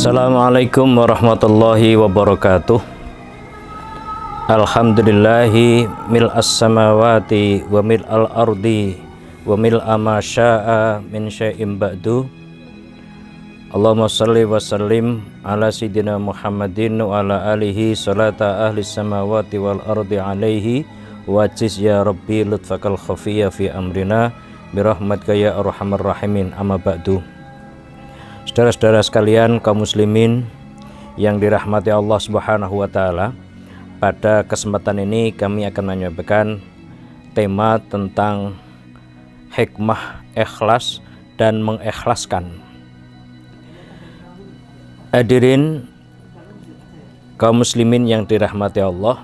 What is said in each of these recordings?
Assalamualaikum warahmatullahi wabarakatuh. Alhamdulillahi mil'as samawati wa mil'al ardi wa mil'a ma sya'a min syai'im ba'du. Allahumma salli wa sallim ala sayyidina Muhammadin wa ala alihi salata ahli samawati wal ardi alaihi wajiz ya rabbi lutfakal khafiyya fi amrina birahmatika ya arhamar rahimin, amma ba'du. Saudara-saudara sekalian, kaum muslimin yang dirahmati Allah Subhanahu wa taala, pada kesempatan ini kami akan menyampaikan tema tentang hikmah ikhlas dan mengikhlaskan. Hadirin kaum muslimin yang dirahmati Allah,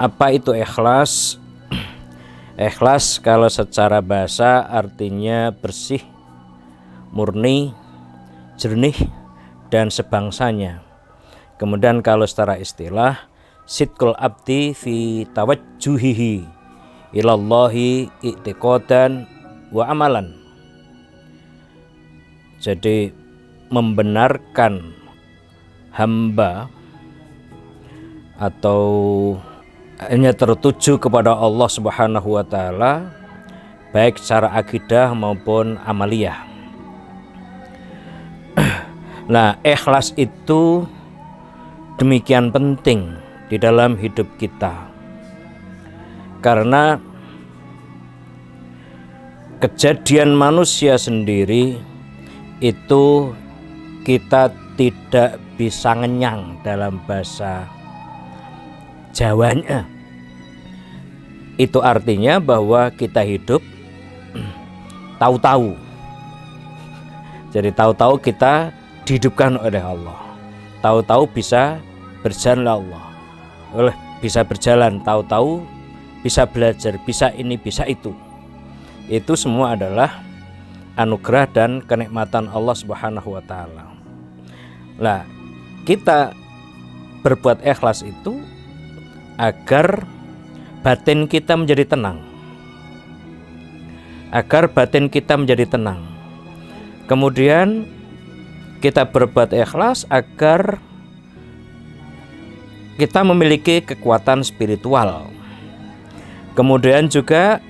apa itu ikhlas? Ikhlas kalau secara bahasa artinya bersih, murni, jernih, dan sebangsanya. Kemudian kalau secara istilah, sidqul abdi fi tawajjuhihi ilallahi i'tiqadan wa amalan. Jadi membenarkan hamba atau hanya tertuju kepada Allah Subhanahu wa taala baik secara akidah maupun amaliyah. Nah, ikhlas itu demikian penting di dalam hidup kita, karena kejadian manusia sendiri itu kita tidak bisa ngenyang dalam bahasa Jawanya. Itu artinya bahwa kita hidup tahu-tahu. Jadi tahu-tahu kita dihidupkan oleh Allah, tahu-tahu bisa berjalan Allah, bisa berjalan, tahu-tahu bisa belajar, bisa ini, bisa itu. Itu semua adalah anugerah dan kenikmatan Allah Subhanahu wa taala. Nah, kita berbuat ikhlas itu agar batin kita menjadi tenang. Agar batin kita menjadi tenang. Kemudian kita berbuat ikhlas agar kita memiliki kekuatan spiritual. Kemudian juga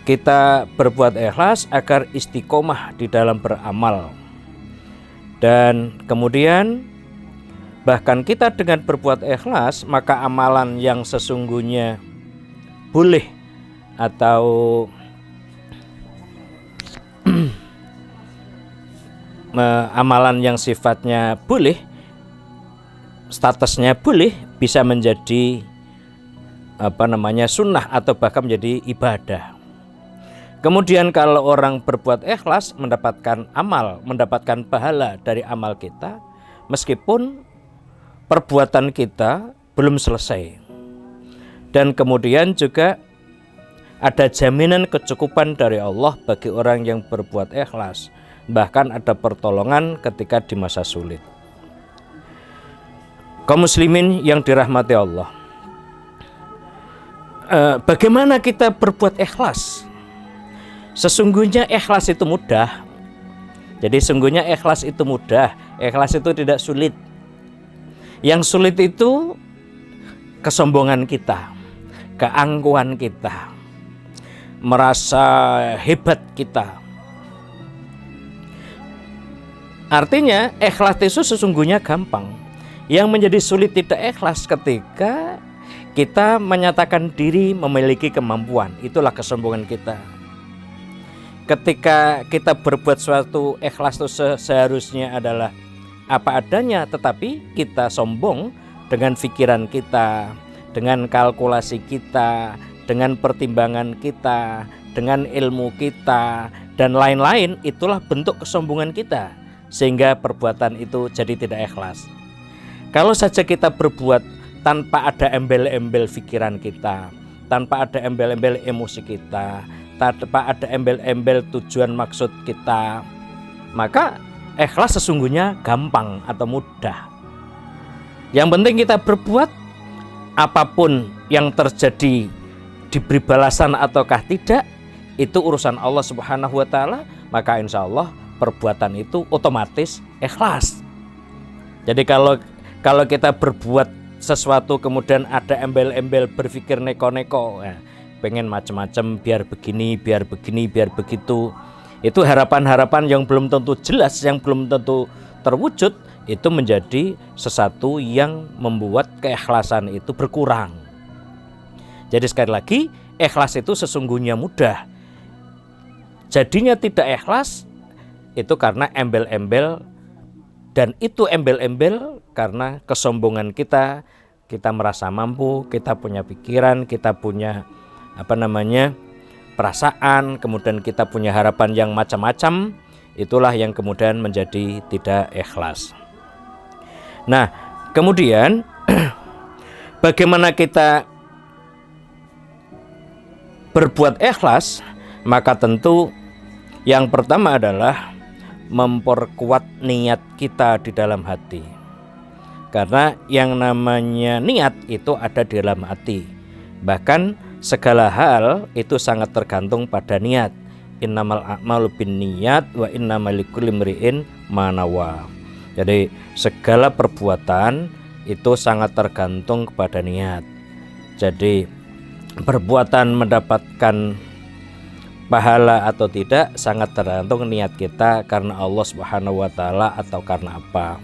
kita berbuat ikhlas agar istiqomah di dalam beramal. Dan kemudian bahkan kita dengan berbuat ikhlas, maka amalan yang sesungguhnya boleh atau amalan yang sifatnya boleh, statusnya boleh, bisa menjadi sunnah atau bahkan menjadi ibadah. Kemudian kalau orang berbuat ikhlas, mendapatkan amal, mendapatkan pahala dari amal kita, meskipun perbuatan kita belum selesai. Dan kemudian juga ada jaminan kecukupan dari Allah bagi orang yang berbuat ikhlas. Bahkan ada pertolongan ketika di masa sulit. Kaum muslimin yang dirahmati Allah, bagaimana kita berbuat ikhlas? Sesungguhnya ikhlas itu mudah. Jadi sesungguhnya ikhlas itu mudah. Ikhlas itu tidak sulit. Yang sulit itu kesombongan kita, keangkuhan kita, merasa hebat kita. Artinya ikhlas itu sesungguhnya gampang. Yang menjadi sulit tidak ikhlas ketika kita menyatakan diri memiliki kemampuan. Itulah kesombongan kita. Ketika kita berbuat suatu, ikhlas itu seharusnya adalah apa adanya, tetapi kita sombong dengan pikiran kita, dengan kalkulasi kita, dengan pertimbangan kita, dengan ilmu kita, dan lain-lain. Itulah bentuk kesombongan kita, sehingga perbuatan itu jadi tidak ikhlas. Kalau saja kita berbuat tanpa ada embel-embel pikiran kita, tanpa ada embel-embel emosi kita, tanpa ada embel-embel tujuan maksud kita, maka ikhlas sesungguhnya gampang atau mudah. Yang penting kita berbuat, apapun yang terjadi, diberi balasan ataukah tidak, itu urusan Allah Subhanahu wa taala, maka insya Allah perbuatan itu otomatis ikhlas. Jadi kalau kita berbuat sesuatu kemudian ada embel-embel berpikir neko-neko, pengen macam-macam, biar begini, biar begitu, itu harapan-harapan yang belum tentu jelas, yang belum tentu terwujud, itu menjadi sesuatu yang membuat keikhlasan itu berkurang. Jadi sekali lagi, ikhlas itu sesungguhnya mudah. Jadinya tidak ikhlas itu karena embel-embel, dan itu embel-embel karena kesombongan kita merasa mampu, kita punya pikiran, kita punya perasaan, kemudian kita punya harapan yang macam-macam, itulah yang kemudian menjadi tidak ikhlas. Nah, kemudian bagaimana kita berbuat ikhlas? Maka tentu yang pertama adalah memperkuat niat kita di dalam hati. Karena yang namanya niat itu ada di dalam hati. Bahkan segala hal itu sangat tergantung pada niat. Innamal a'malu binniyat wa innamal likulli imri'in ma nawa. Jadi segala perbuatan itu sangat tergantung kepada niat. Jadi perbuatan mendapatkan pahala atau tidak sangat tergantung niat kita karena Allah Subhanahu wa taala atau karena apa.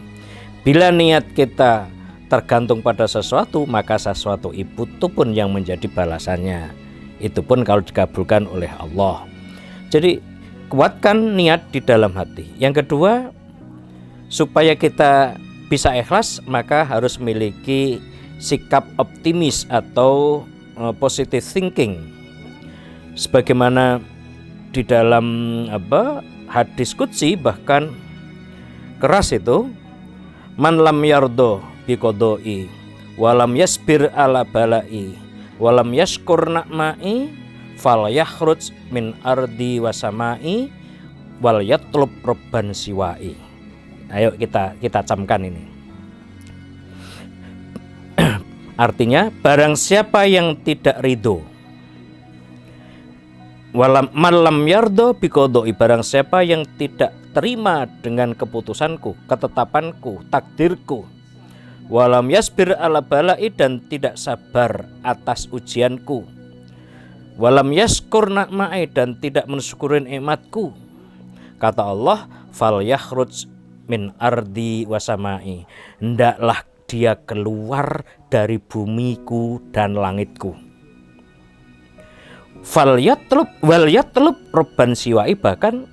Bila niat kita tergantung pada sesuatu, maka sesuatu itu pun yang menjadi balasannya. Itu pun kalau dikabulkan oleh Allah. Jadi kuatkan niat di dalam hati. Yang kedua, supaya kita bisa ikhlas, maka harus memiliki sikap optimis atau positive thinking. Sebagaimana di dalam hadis qudsi bahkan keras itu, man lam yardo biqodoi walam yasbir ala balai walam yashkur na'mai fal yakhruj min ardi wasamai wal yatlub robban siwai. Ayo kita camkan ini. Artinya barang siapa yang tidak ridho, walam malam yardo biqodoi, barang siapa yang tidak terima dengan keputusanku, ketetapanku, takdirku, walam yasbir ala balai, dan tidak sabar atas ujianku, walam yaskur na'mai, dan tidak mensyukuri nikmatku, kata Allah, fal yakhruj min ardi wasamai, hendaklah dia keluar dari bumiku dan langitku. Fal yatlub wal yatlub robban siwai, bahkan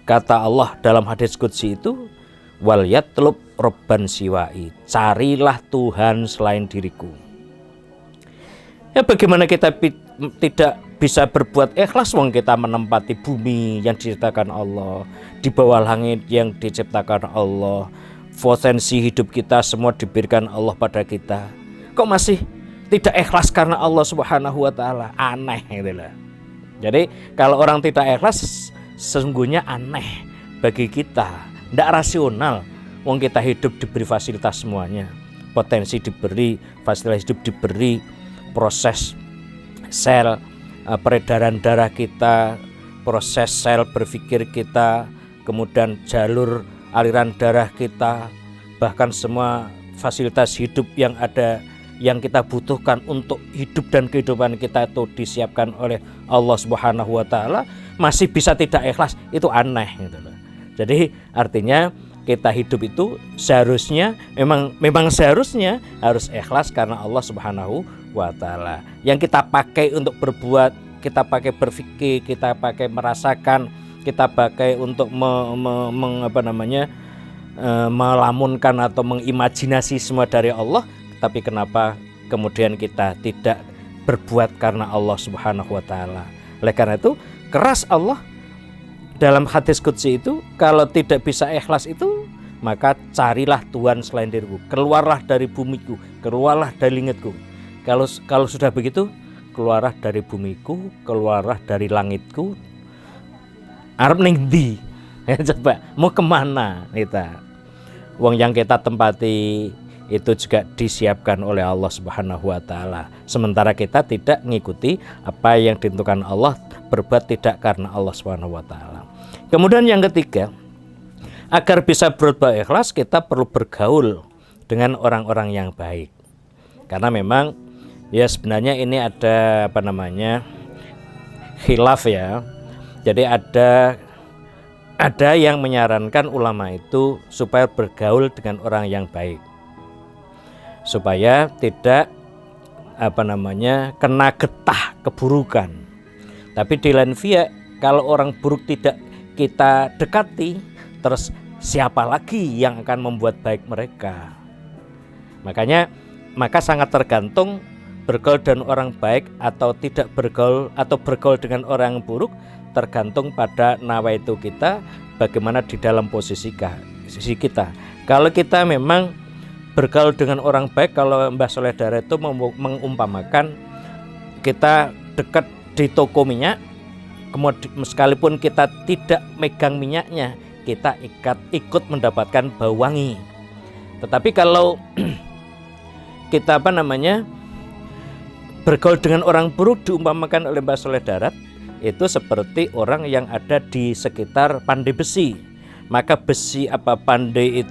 kata Allah dalam hadis qudsi itu, wal yatlub robban siwai, carilah Tuhan selain diriku. Ya, bagaimana kita tidak bisa berbuat ikhlas wong kita menempati bumi yang diciptakan Allah, di bawah langit yang diciptakan Allah, potensi hidup kita semua diberikan Allah pada kita, kok masih tidak ikhlas karena Allah Subhanahu wa taala? Aneh gitu lah. Jadi kalau orang tidak ikhlas sesungguhnya aneh bagi kita, tidak rasional. Wong kita hidup diberi fasilitas semuanya, potensi diberi, fasilitas hidup diberi, proses sel peredaran darah kita, proses sel berpikir kita, kemudian jalur aliran darah kita, bahkan semua fasilitas hidup yang ada yang kita butuhkan untuk hidup dan kehidupan kita itu disiapkan oleh Allah Subhanahu wa taala, masih bisa tidak ikhlas, itu aneh gitu loh. Jadi artinya kita hidup itu seharusnya memang seharusnya harus ikhlas karena Allah Subhanahu wa taala. Yang kita pakai untuk berbuat, kita pakai berpikir, kita pakai merasakan, kita pakai untuk melamunkan atau mengimajinasi semua dari Allah. Tapi kenapa kemudian kita tidak berbuat karena Allah Subhanahu wa taala? Oleh karena itu keras Allah dalam hadis qudsi itu, kalau tidak bisa ikhlas itu, maka carilah Tuhan selain diriku, keluarlah dari bumiku, keluarlah dari langitku. Kalau sudah begitu, keluarlah dari bumiku, keluarlah dari langitku. Arep ning ndi? Coba mau kemana kita? Wong yang kita tempati itu juga disiapkan oleh Allah Subhanahu wa taala. Sementara kita tidak mengikuti apa yang ditentukan Allah, berbuat tidak karena Allah Subhanahu wa taala. Kemudian yang ketiga, agar bisa berbuat ikhlas kita perlu bergaul dengan orang-orang yang baik. Karena memang ya sebenarnya ini ada khilaf ya. Jadi ada yang menyarankan ulama itu supaya bergaul dengan orang yang baik, supaya tidak kena getah keburukan. Tapi di lain pihak, kalau orang buruk tidak kita dekati, terus siapa lagi yang akan membuat baik mereka? Maka sangat tergantung bergaul dengan orang baik atau tidak bergaul, atau bergaul dengan orang yang buruk, tergantung pada nawaitu kita, bagaimana di dalam posisi kita. Kalau kita memang bergaul dengan orang baik, kalau Mbah Soleh Darat itu mengumpamakan kita dekat di toko minyak, kemudian sekalipun kita tidak megang minyaknya, kita ikut mendapatkan bau wangi. Tetapi kalau kita bergaul dengan orang buruk, diumpamakan oleh Mbah Soleh Darat itu seperti orang yang ada di sekitar pandai besi. Maka pandai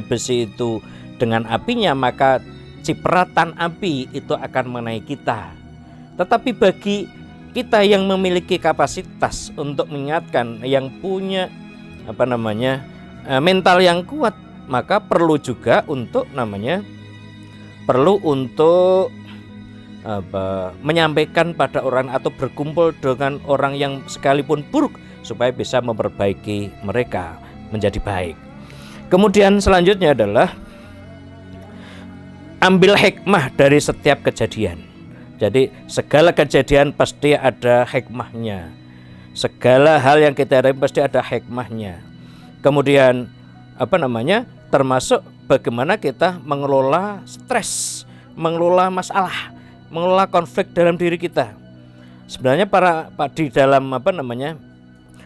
besi itu dengan apinya, maka cipratan api itu akan mengenai kita. Tetapi bagi kita yang memiliki kapasitas untuk mengingatkan, yang punya mental yang kuat, maka perlu juga untuk menyampaikan pada orang atau berkumpul dengan orang yang sekalipun buruk supaya bisa memperbaiki mereka menjadi baik. Kemudian selanjutnya adalah ambil hikmah dari setiap kejadian. Jadi segala kejadian pasti ada hikmahnya. Segala hal yang kita hadapi pasti ada hikmahnya. Kemudian termasuk bagaimana kita mengelola stres, mengelola masalah, mengelola konflik dalam diri kita. Sebenarnya di dalam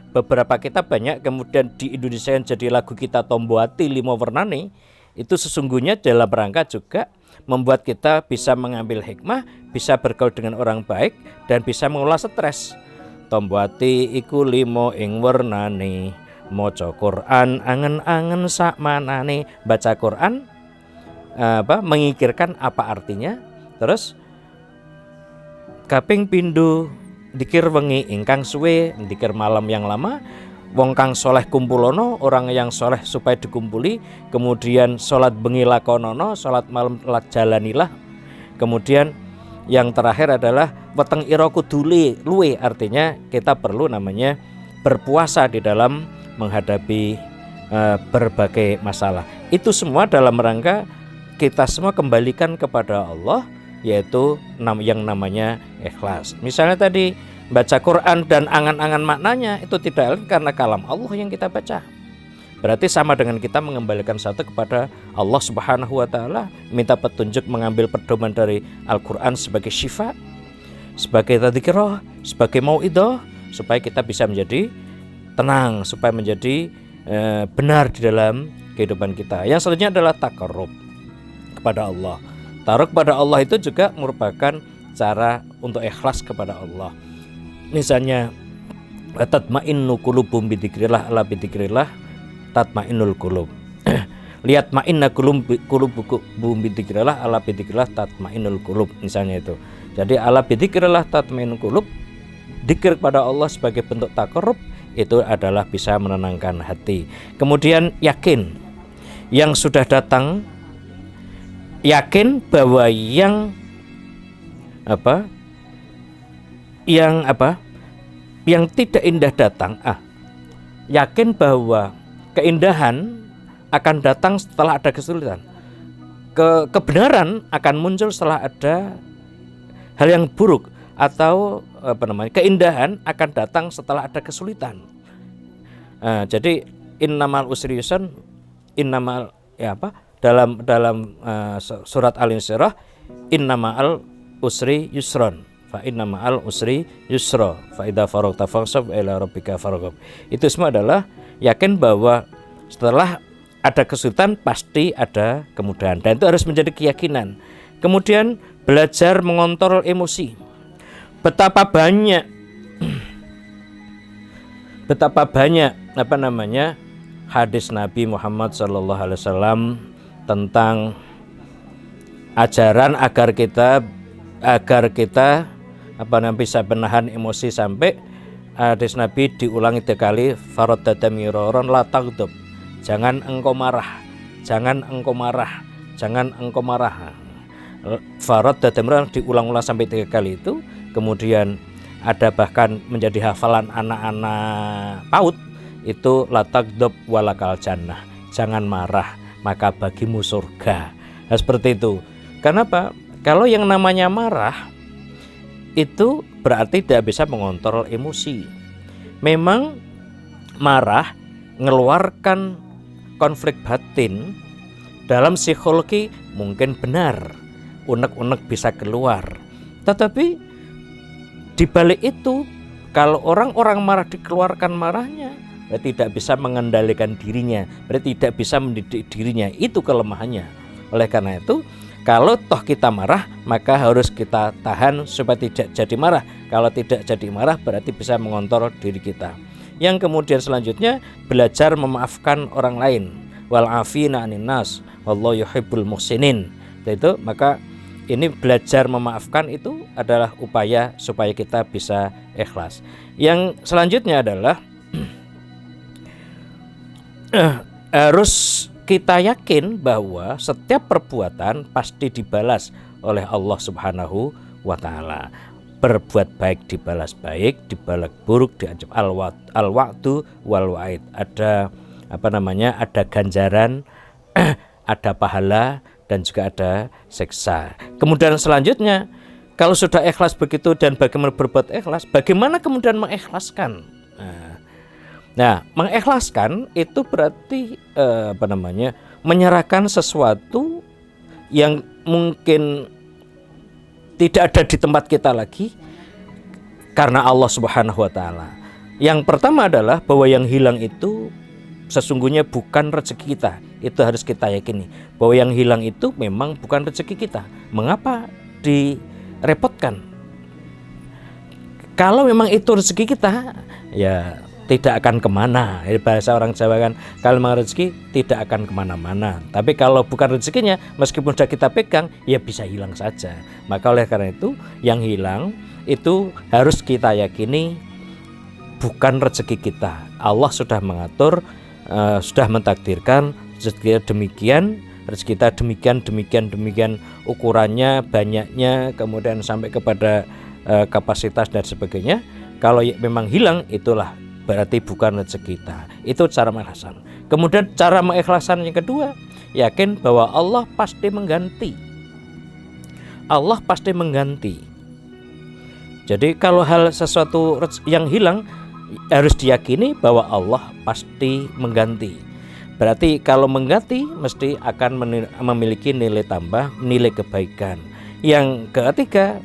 beberapa kitab banyak, kemudian di Indonesia yang jadi lagu kita Tombo Ati Limo Wernane, itu sesungguhnya dalam rangka juga membuat kita bisa mengambil hikmah, bisa bergaul dengan orang baik, dan bisa mengelola stres. Tombo ati iku limo ing wernane, maca Quran angen-angen sak manane. Baca Quran mengikirkan apa artinya. Terus kaping pindho dikir wengi ingkang suwe, dikir malam yang lama. Wong kang soleh kumpulono, orang yang soleh supaya dikumpuli. Kemudian sholat bengi lakonono, sholat malam jalanilah. Kemudian yang terakhir adalah weteng ira kudu luwe, artinya kita perlu berpuasa di dalam menghadapi berbagai masalah. Itu semua dalam rangka kita semua kembalikan kepada Allah, yaitu yang namanya ikhlas. Misalnya tadi baca Quran dan angan-angan maknanya itu tidak lain karena kalam Allah yang kita baca. Berarti sama dengan kita mengembalikan satu kepada Allah Subhanahu wa taala, minta petunjuk, mengambil pedoman dari Al-Qur'an sebagai syifa, sebagai tadzkirah, sebagai mauidhah, supaya kita bisa menjadi tenang, supaya menjadi benar di dalam kehidupan kita. Yang selanjutnya adalah taqarrub kepada Allah. Taruh kepada Allah itu juga merupakan cara untuk ikhlas kepada Allah. Misalnya tatma'innu qulubum bidzikrillah, ala bidzikrillah tatma'innul qulub. Lihat ma'inna qulubum bidzikrillah, ala bidzikrillah tatma'innul qulub, misalnya itu. Jadi ala bidzikrillah tatma'innul qulub, dzikir kepada Allah sebagai bentuk taqarrub itu adalah bisa menenangkan hati. Kemudian yakin yang sudah datang, yakin bahwa yang tidak indah datang, yakin bahwa keindahan akan datang setelah ada kesulitan. Kebenaran akan muncul setelah ada hal yang buruk, atau keindahan akan datang setelah ada kesulitan. Jadi innamal usri yusran, dalam surat Al-Insyirah, innamal usri yusron, fa inna ma'al usri yusra, fa idza faragta fansab ila rabbika farghab. Itu semua adalah yakin bahwa setelah ada kesulitan pasti ada kemudahan, dan itu harus menjadi keyakinan. Kemudian belajar mengontrol emosi. Betapa banyak betapa banyak hadis Nabi Muhammad SAW tentang ajaran agar kita bisa menahan emosi, sampai hadis Nabi diulangi 3 kali, faradada miraron la taghdab, jangan engkau marah, jangan engkau marah, jangan engkau marah. Faradada miraron diulang-ulang sampai 3 kali itu. Kemudian ada bahkan menjadi hafalan anak-anak PAUD itu, la taghdab walakal jannah, jangan marah maka bagimu surga. Nah, seperti itu. Kenapa? Kalau yang namanya marah itu berarti tidak bisa mengontrol emosi. Memang marah mengeluarkan konflik batin dalam psikologi mungkin benar, unek-unek bisa keluar. Tetapi di balik itu, kalau orang-orang marah dikeluarkan marahnya, berarti tidak bisa mengendalikan dirinya, berarti tidak bisa mendidik dirinya. Itu kelemahannya. Oleh karena itu, kalau toh kita marah, maka harus kita tahan supaya tidak jadi marah. Kalau tidak jadi marah, berarti bisa mengontrol diri kita. Yang kemudian selanjutnya, belajar memaafkan orang lain. Wal afina 'anin nas, wallahu yuhibbul muhsinin. Itu maka ini belajar memaafkan itu adalah upaya supaya kita bisa ikhlas. Yang selanjutnya adalah harus kita yakin bahwa setiap perbuatan pasti dibalas oleh Allah Subhanahu wa Ta'ala. Berbuat baik dibalas baik, dibalas buruk diancam al-wa'du wal wa'id. Ada ada ganjaran, ada pahala, dan juga ada siksa. Kemudian selanjutnya, kalau sudah ikhlas begitu dan bagaimana berbuat ikhlas, bagaimana kemudian mengikhlaskan? Nah, mengikhlaskan itu berarti menyerahkan sesuatu yang mungkin tidak ada di tempat kita lagi karena Allah Subhanahu wa Ta'ala. Yang pertama adalah bahwa yang hilang itu sesungguhnya bukan rezeki kita. Itu harus kita yakini bahwa yang hilang itu memang bukan rezeki kita. Mengapa direpotkan? Kalau memang itu rezeki kita, ya tidak akan kemana. Bahasa orang Jawa kan, kalau memang rezeki tidak akan kemana-mana. Tapi kalau bukan rezekinya, meskipun sudah kita pegang, ya bisa hilang saja. Maka oleh karena itu, yang hilang itu harus kita yakini bukan rezeki kita. Allah sudah mengatur, sudah mentakdirkan rezeki demikian, rezeki kita demikian ukurannya, banyaknya, kemudian sampai kepada kapasitas dan sebagainya. Kalau memang hilang, itulah berarti bukan rezeki kita. Itu cara mengikhlaskan. Kemudian cara mengikhlaskan yang kedua, yakin bahwa Allah pasti mengganti. Allah pasti mengganti. Jadi kalau hal sesuatu yang hilang, harus diyakini bahwa Allah pasti mengganti. Berarti kalau mengganti mesti akan memiliki nilai tambah, nilai kebaikan. Yang ketiga,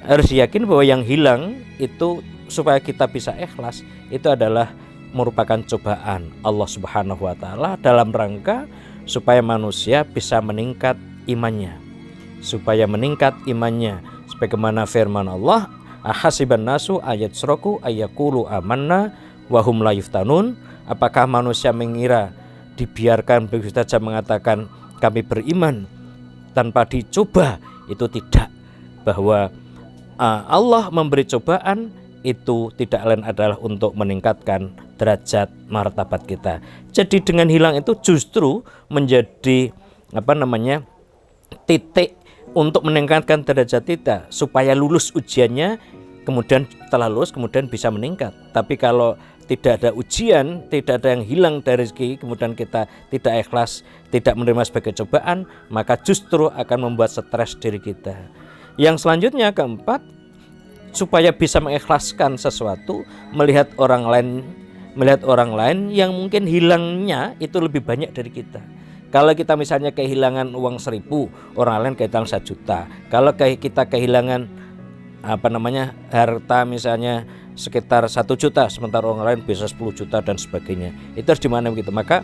harus yakin bahwa yang hilang itu supaya kita bisa ikhlas itu adalah merupakan cobaan Allah Subhanahu wa Ta'ala dalam rangka supaya manusia bisa meningkat imannya. Supaya meningkat imannya. Sebagaimana firman Allah, ahasiban nasu ayatsraku ayaqulu amanna wa hum la yuftanun. Apakah manusia mengira dibiarkan begitu saja mengatakan kami beriman tanpa dicoba? Itu tidak. Bahwa Allah memberi cobaan itu tidak lain adalah untuk meningkatkan derajat martabat kita. Jadi dengan hilang itu justru menjadi titik untuk meningkatkan derajat kita supaya lulus ujiannya, kemudian setelah lulus kemudian bisa meningkat. Tapi kalau tidak ada ujian, tidak ada yang hilang dari rezeki, kemudian kita tidak ikhlas, tidak menerima sebagai cobaan, maka justru akan membuat stres diri kita. Yang selanjutnya keempat, supaya bisa mengikhlaskan sesuatu, melihat orang lain yang mungkin hilangnya itu lebih banyak dari kita. Kalau kita misalnya kehilangan uang 1.000, orang lain kehilangan 1 juta. Kalau kita kehilangan harta misalnya sekitar 1 juta, sementara orang lain bisa 10 juta dan sebagainya. Itu harus dimana begitu. Maka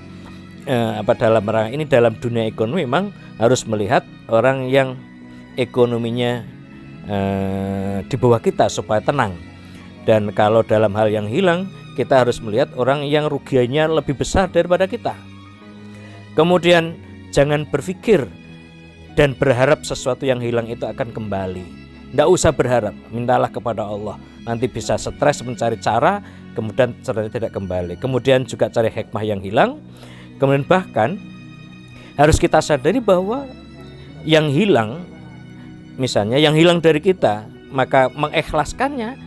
dalam dunia ekonomi memang harus melihat orang yang ekonominya di bawah kita supaya tenang. Dan kalau dalam hal yang hilang, kita harus melihat orang yang rugiannya lebih besar daripada kita. Kemudian jangan berpikir dan berharap sesuatu yang hilang itu akan kembali. Tidak usah berharap, mintalah kepada Allah. Nanti bisa stres mencari cara, kemudian caranya tidak kembali. Kemudian juga cari hikmah yang hilang. Kemudian bahkan harus kita sadari bahwa yang hilang, misalnya yang hilang dari kita, maka mengikhlaskannya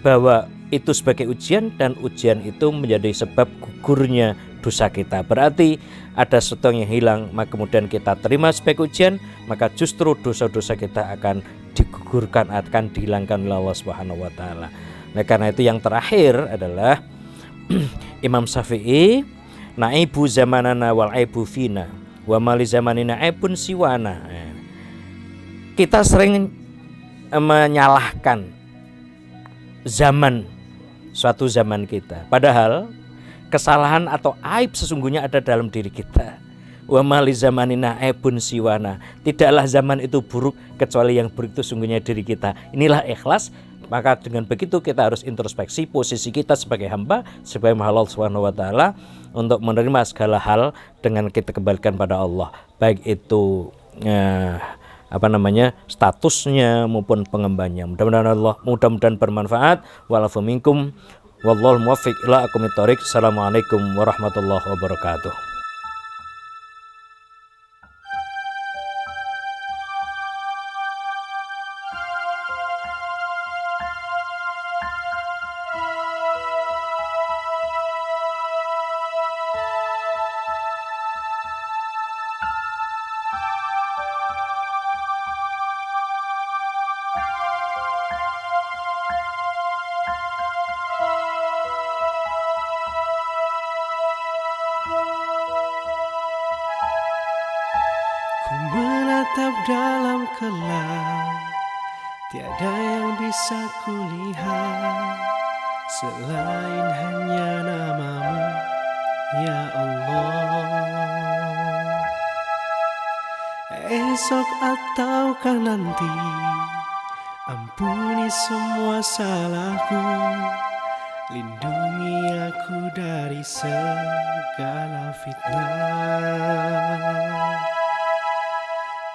bahwa itu sebagai ujian, dan ujian itu menjadi sebab gugurnya dosa kita. Berarti ada sesuatu yang hilang, maka kemudian kita terima sebagai ujian, maka justru dosa-dosa kita akan digugurkan, akan dihilangkan oleh Allah Subhanahu wa taala. Nah, karena itu yang terakhir adalah Imam Syafi'i, naibu zamanana wal aibu fina wa mali zamanina aibun siwana. Kita sering menyalahkan suatu zaman kita, padahal kesalahan atau aib sesungguhnya ada dalam diri kita. Wa mali zamanina aibun siwana, tidaklah zaman itu buruk kecuali yang buruk itu sungguhnya diri kita. Inilah ikhlas. Maka dengan begitu kita harus introspeksi posisi kita sebagai hamba, sebagai makhluk Allah Subhanahu wa taala, untuk menerima segala hal dengan kita kembalikan pada Allah, baik itu statusnya maupun pengembannya. Mudah-mudahan bermanfaat. Wa'alafu minkum wallahul muwaffiq ila aqwamit thoriq. Assalamualaikum warahmatullahi wabarakatuh. Menatap dalam kelam, tiada yang bisa kulihat selain hanya namamu, ya Allah. Esok ataukah nanti, ampuni semua salahku, lindungi aku dari segala fitnah.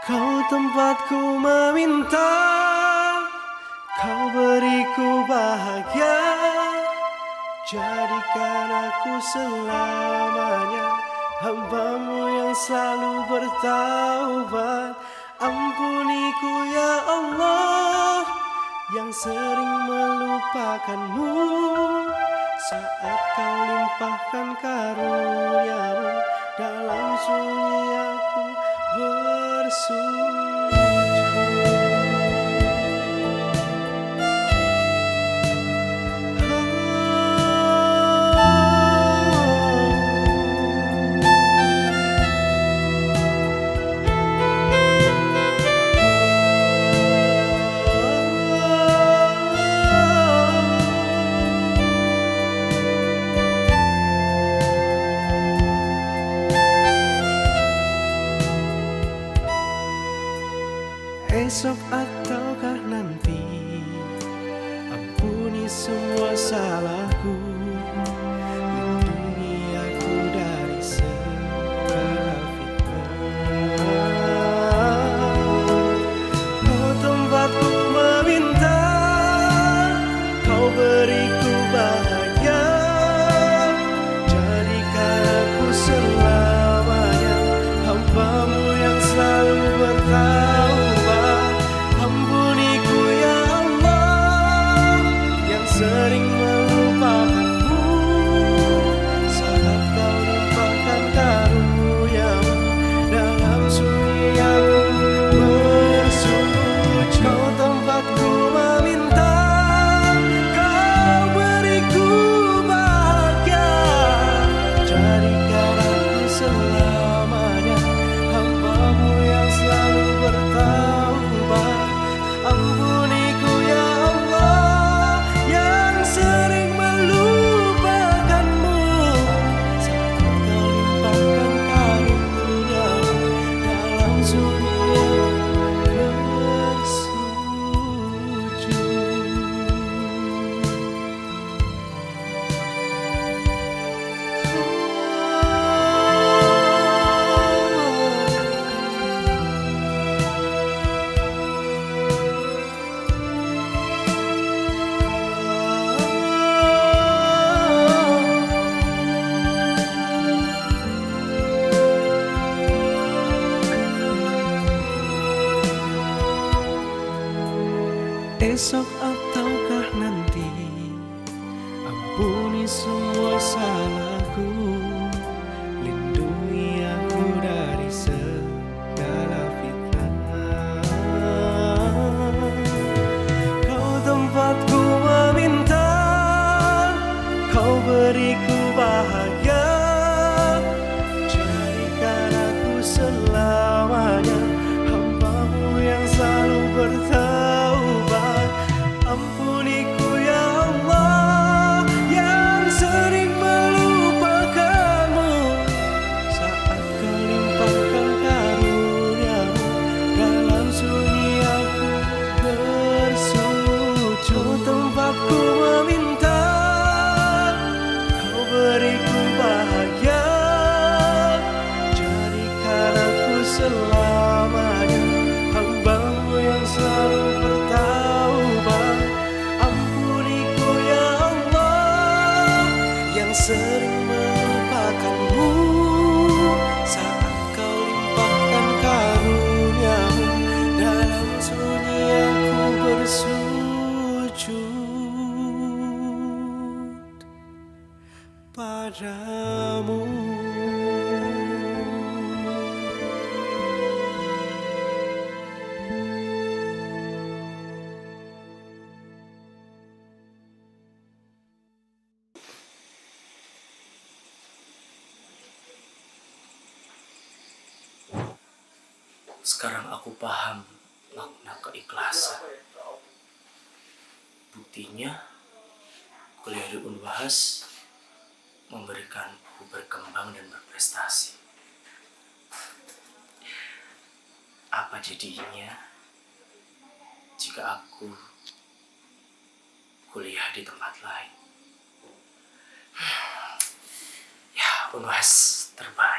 Kau tempatku meminta, kau beriku bahagia, jadikan aku selamanya hamba-Mu yang selalu bertaubat. Ampuniku ya Allah, yang sering melupakan-Mu saat Kau limpahkan karunia-Mu. Dalam sunyi aku bersujud. Esok ataukah nanti, ampuni semua salahku, lindungi aku dari segala fitnah. Kau tempatku meminta, kau beriku bahagia, jadikan aku selamanya hamba-Mu yang selalu bertaubat. Sering melupakan besok ataukah nanti, ampuni semua salahku, lindungi aku dari segala fitnah. Kau tempatku meminta, kau beriku bahagia, jadikan aku selamanya hamba-Mu yang selalu bertaubat. Ampuniku ya Allah yang sering melupakan-Mu, saat Kau limpahkan karunia-Mu, dalam sunyi aku bersujud. Kau tempatku meminta, Kau beriku bahagia, jadikan aku selamanya hamba-Mu yang selalu bertaubat. Ampuniku ya Allah yang sering melupakan-Mu, saat Kau limpahkan karunia-Mu, dalam sunyi aku bersujud padamu. Sekarang aku paham makna keikhlasan. Buktinya, kuliah di Unbahas memberikanku berkembang dan berprestasi. Apa jadinya jika aku kuliah di tempat lain? Ya, Unbahas terbaik.